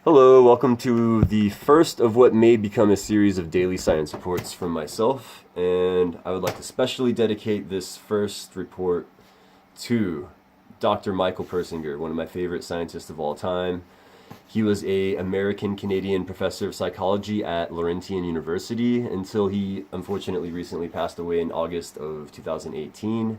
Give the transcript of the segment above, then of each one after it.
Hello, welcome to the first of what may become a series of daily science reports from myself, and I would like to specially dedicate this first report to Dr. Michael Persinger, one of my favorite scientists of all time. He was an American-Canadian professor of psychology at Laurentian University until he unfortunately recently passed away in August of 2018.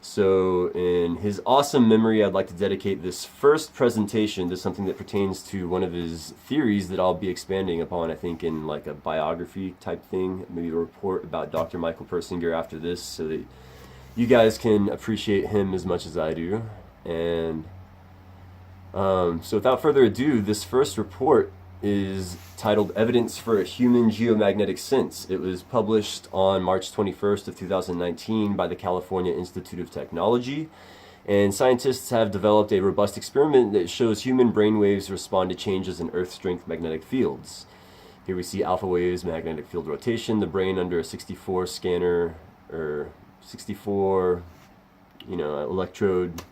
So, in his awesome memory, I'd like to dedicate this first presentation to something that pertains to one of his theories that I'll be expanding upon, I think, in like a biography type thing, maybe a report about Dr. Michael Persinger after this, so that you guys can appreciate him as much as I do. And so, without further ado, this first report is titled Evidence for a Human Geomagnetic Sense. It was published on March 21st of 2019 by the California Institute of Technology, and scientists have developed a robust experiment that shows human brainwaves respond to changes in Earth strength magnetic fields. Here we see alpha waves, magnetic field rotation, the brain under a 64 scanner, or 64, electrode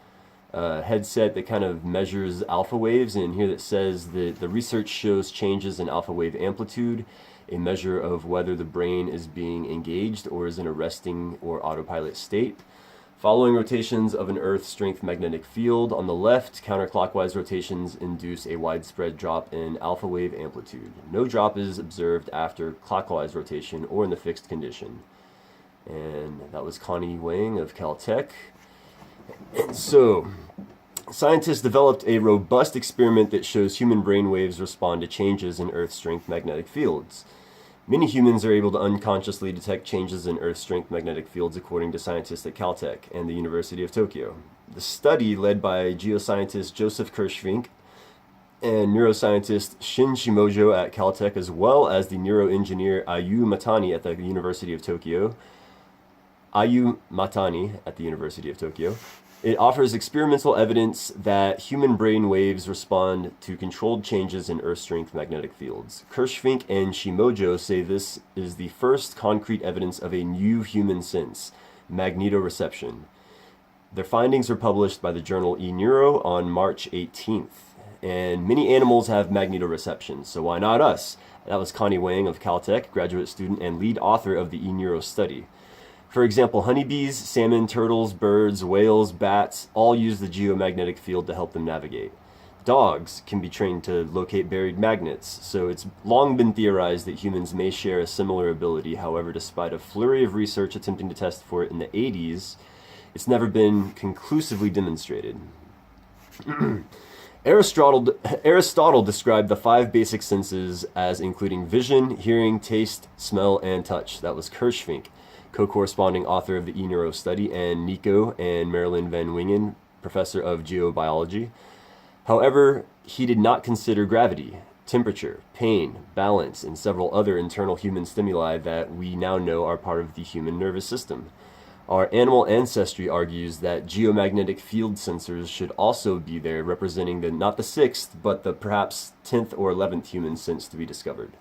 headset that kind of measures alpha waves, and here that says that the research shows changes in alpha wave amplitude, a measure of whether the brain is being engaged or is in a resting or autopilot state. Following rotations of an Earth strength magnetic field on the left, counterclockwise rotations induce a widespread drop in alpha wave amplitude. No drop is observed after clockwise rotation or in the fixed condition. And that was Connie Wang of Caltech. And so, scientists developed a robust experiment that shows human brain waves respond to changes in Earth strength magnetic fields. Many humans are able to unconsciously detect changes in Earth strength magnetic fields, according to scientists at Caltech and the University of Tokyo. The study, led by geoscientist Joseph Kirschvink and neuroscientist Shin Shimojo at Caltech, as well as the neuroengineer Ayu Matani at the University of Tokyo, it offers experimental evidence that human brain waves respond to controlled changes in Earth strength magnetic fields. Kirschvink and Shimojo say this is the first concrete evidence of a new human sense, magnetoreception. Their findings were published by the journal eNeuro on March 18th. And many animals have magnetoreception, so why not us? That was Connie Wang of Caltech, graduate student and lead author of the eNeuro study. For example, honeybees, salmon, turtles, birds, whales, bats all use the geomagnetic field to help them navigate. Dogs can be trained to locate buried magnets, so it's long been theorized that humans may share a similar ability. However, despite a flurry of research attempting to test for it in the 80s, it's never been conclusively demonstrated. Aristotle described the 5 basic senses as including vision, hearing, taste, smell, and touch. That was Kirschvink, co-corresponding author of the eNeuro study, and Nico and Marilyn Van Wingen, professor of geobiology. However, he did not consider gravity, temperature, pain, balance, and several other internal human stimuli that we now know are part of the human nervous system. Our animal ancestry argues that geomagnetic field sensors should also be there, representing not the 6th, but the perhaps 10th or 11th human sense to be discovered.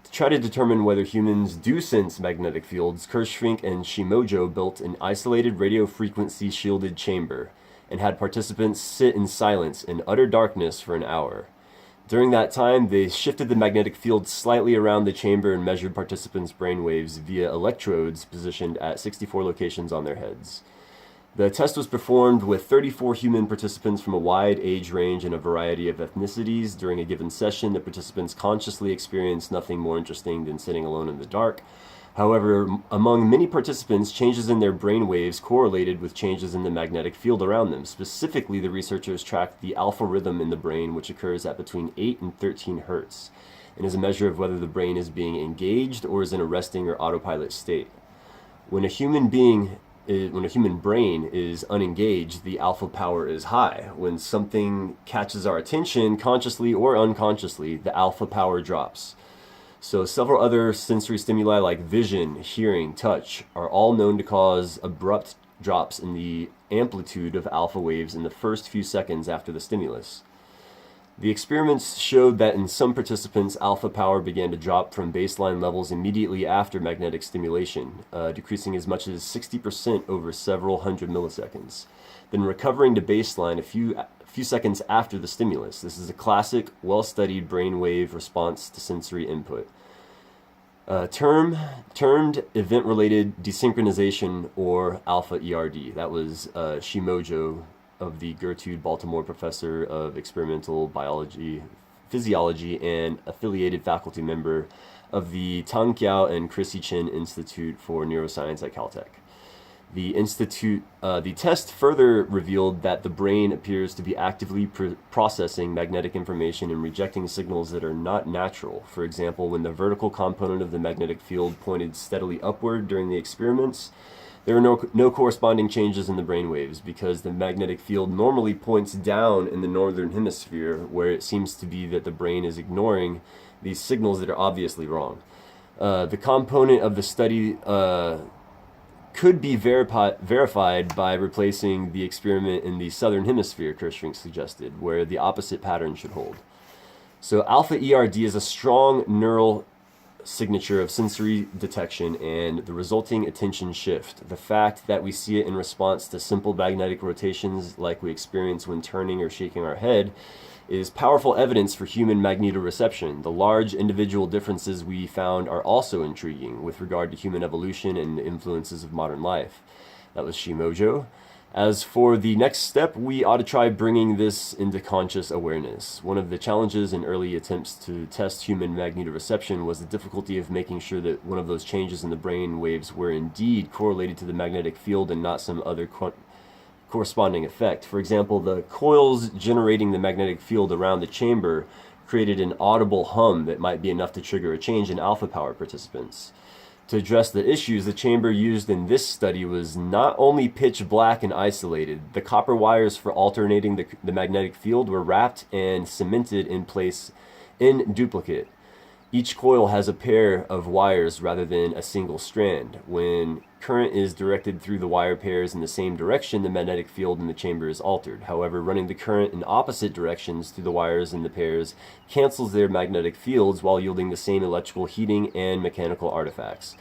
To try to determine whether humans do sense magnetic fields, Kirschvink and Shimojo built an isolated radio frequency shielded chamber and had participants sit in silence in utter darkness for an hour. During that time, they shifted the magnetic field slightly around the chamber and measured participants' brainwaves via electrodes positioned at 64 locations on their heads. The test was performed with 34 human participants from a wide age range and a variety of ethnicities. During a given session, the participants consciously experienced nothing more interesting than sitting alone in the dark. However, among many participants, changes in their brain waves correlated with changes in the magnetic field around them. Specifically, the researchers tracked the alpha rhythm in the brain, which occurs at between 8 and 13 hertz, and is a measure of whether the brain is being engaged or is in a resting or autopilot state. When a human brain is unengaged, the alpha power is high. When something catches our attention, consciously or unconsciously, the alpha power drops. So several other sensory stimuli like vision, hearing, touch are all known to cause abrupt drops in the amplitude of alpha waves in the first few seconds after the stimulus. The experiments showed that in some participants, alpha power began to drop from baseline levels immediately after magnetic stimulation, decreasing as much as 60% over several hundred milliseconds, then recovering to baseline a few seconds after the stimulus. This is a classic, well-studied brainwave response to sensory input. Termed event-related desynchronization, or alpha ERD. That was Shimojo of the Gertrude Baltimore Professor of Experimental Biology, Physiology, and affiliated faculty member of the Tang Kiao and Chrissy Chin Institute for Neuroscience at Caltech. The test further revealed that the brain appears to be actively processing magnetic information and rejecting signals that are not natural. For example, when the vertical component of the magnetic field pointed steadily upward during the experiments, there were no corresponding changes in the brain waves because the magnetic field normally points down in the northern hemisphere, where it seems to be that the brain is ignoring these signals that are obviously wrong. The component of the study could be verified by replacing the experiment in the southern hemisphere, Kirschvink suggested, where the opposite pattern should hold. So alpha ERD is a strong neural signature of sensory detection and the resulting attention shift. The fact that we see it in response to simple magnetic rotations like we experience when turning or shaking our head is powerful evidence for human magnetoreception. The large individual differences we found are also intriguing with regard to human evolution and the influences of modern life. That was Shimojo. As for the next step, we ought to try bringing this into conscious awareness. One of the challenges in early attempts to test human magnetoreception was the difficulty of making sure that one of those changes in the brain waves were indeed correlated to the magnetic field and not some other corresponding effect. For example, the coils generating the magnetic field around the chamber created an audible hum that might be enough to trigger a change in alpha power participants. To address the issues, the chamber used in this study was not only pitch black and isolated, the copper wires for alternating the magnetic field were wrapped and cemented in place in duplicate. Each coil has a pair of wires rather than a single strand. When current is directed through the wire pairs in the same direction, the magnetic field in the chamber is altered. However, running the current in opposite directions through the wires in the pairs cancels their magnetic fields while yielding the same electrical heating and mechanical artifacts.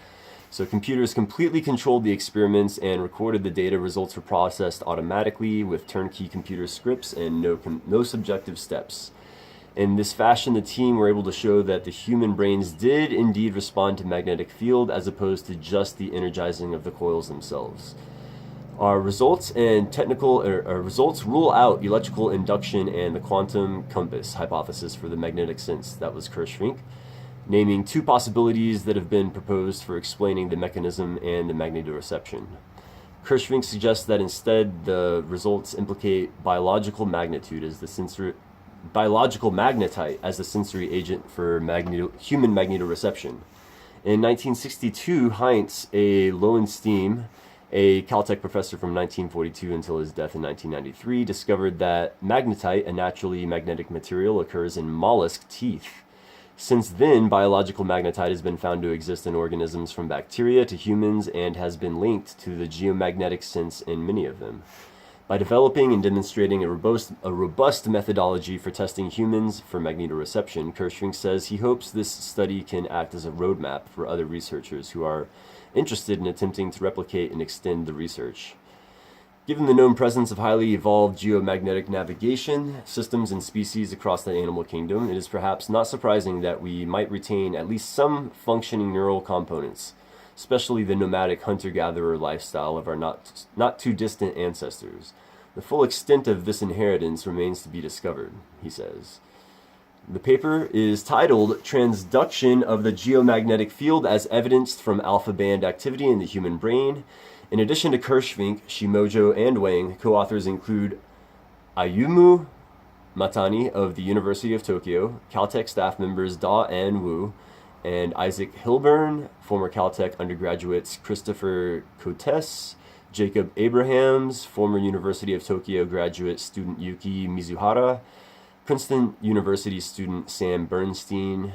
So computers completely controlled the experiments and recorded the data. Results were processed automatically with turnkey computer scripts and no subjective steps. In this fashion, the team were able to show that the human brains did indeed respond to magnetic field as opposed to just the energizing of the coils themselves. Our results rule out electrical induction and the quantum compass hypothesis for the magnetic sense. That was Kirschvink, naming two possibilities that have been proposed for explaining the mechanism and the magnetoreception. Kirschvink suggests that instead the results implicate biological magnetite as the sensory agent for human magnetoreception. In 1962, Heinz, a Lowenstein, a Caltech professor from 1942 until his death in 1993, discovered that magnetite, a naturally magnetic material, occurs in mollusk teeth. Since then, biological magnetite has been found to exist in organisms from bacteria to humans and has been linked to the geomagnetic sense in many of them. By developing and demonstrating a robust methodology for testing humans for magnetoreception, Kirschvink says he hopes this study can act as a roadmap for other researchers who are interested in attempting to replicate and extend the research. Given the known presence of highly evolved geomagnetic navigation systems and species across the animal kingdom, it is perhaps not surprising that we might retain at least some functioning neural components, especially the nomadic hunter-gatherer lifestyle of our not too distant ancestors. The full extent of this inheritance remains to be discovered, he says. The paper is titled Transduction of the Geomagnetic Field as Evidenced from Alpha Band Activity in the Human Brain. In addition to Kirschvink, Shimojo, and Wang, co-authors include Ayumu Matani of the University of Tokyo, Caltech staff members Da and Wu, and Isaac Hilburn, former Caltech undergraduates Christopher Cotes, Jacob Abrahams, former University of Tokyo graduate student Yuki Mizuhara, Princeton University student Sam Bernstein.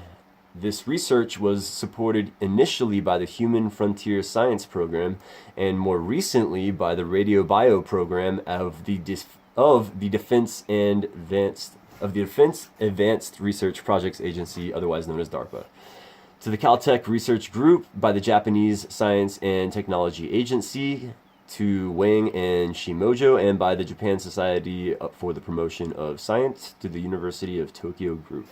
This research was supported initially by the Human Frontier Science Program and more recently by the Radio Bio program of the Defense Advanced Research Projects Agency, otherwise known as DARPA. To the Caltech Research Group by the Japanese Science and Technology Agency, to Wang and Shimojo, and by the Japan Society for the Promotion of Science to the University of Tokyo Group.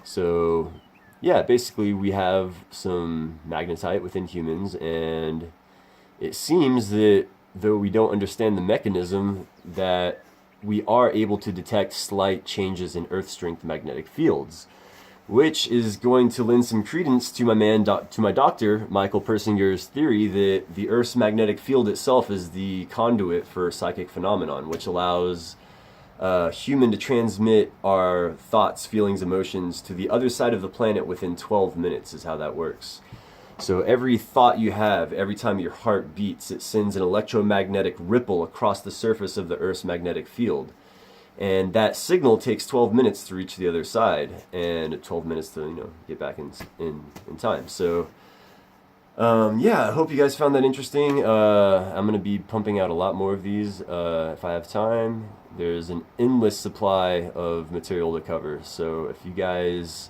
So, yeah, basically we have some magnetite within humans, and it seems that though we don't understand the mechanism, that we are able to detect slight changes in Earth strength magnetic fields, which is going to lend some credence to my doctor, Michael Persinger's theory that the Earth's magnetic field itself is the conduit for psychic phenomenon, which allows human to transmit our thoughts, feelings, emotions to the other side of the planet within 12 minutes is how that works. So every thought you have, every time your heart beats, it sends an electromagnetic ripple across the surface of the Earth's magnetic field. And that signal takes 12 minutes to reach the other side, and 12 minutes to, get back in time. So, yeah, I hope you guys found that interesting. I'm going to be pumping out a lot more of these if I have time. There's an endless supply of material to cover. So if you guys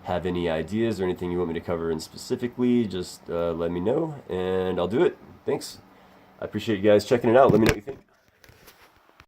have any ideas or anything you want me to cover in specifically, just let me know, and I'll do it. Thanks. I appreciate you guys checking it out. Let me know what you think.